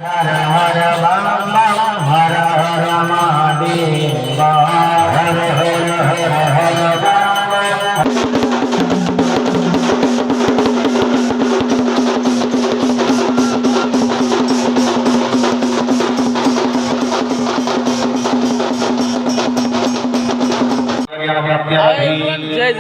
हर हर बम बम हर हर महादेव हर हर हर हर बम जय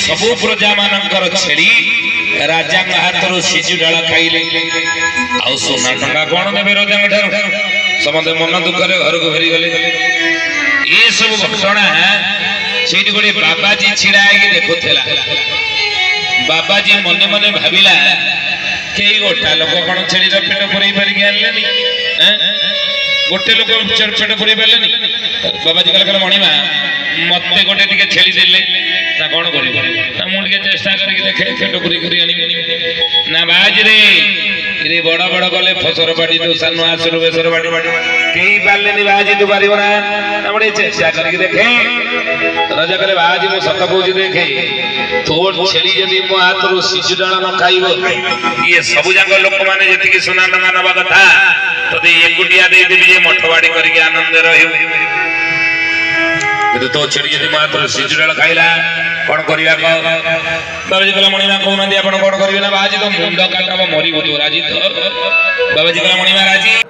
सबु प्रजा मानकर छेड़ी राजा हाथरू सिजु डाला खाइले आ सोना टंका कौन देवे राजा ठार समस्त मन दुख घर को फेरी गले ये सब घटना से गोटे बाबाजी छिड़ा देखुला बाबाजी मने मने भाविला कई गोटा लोक कौन छेड़ी पेट पुरई पारिक आनले गोटे लोक पेट पुरे पारे बाबाजी कहले मणिमा मत गोटे टे छेली देले ना कौन कर मुझे चेष्टा करके देखे पेट पुरी कर ना बाज रे बड़ बड़ गले फसर बाड़ी तो सान आसर बेसर बाड़ी कई पारे बाजी तू पार ना मुझे चेष्टा करके देखे राजा कहले बाजी मु सत कौच देखे तोर छेली जदि मो हाथ रो शिशु डाल न खाइबो ये सब जाक लोक माने जति सुना न मानवा कथा तते एकुटिया दे देबी जे मठवाड़ी करके आनंद रहियो तो छेली जदि मो हाथ रो शिशु डाल खाइला कौन करिया को बाबाजी कहला मणिमा कहना दे आपण कौन करिवे ना बाजी तो मुंड काटब मरिबो तो राजी तो बाबाजी कहला मणिमा राजी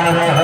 Hare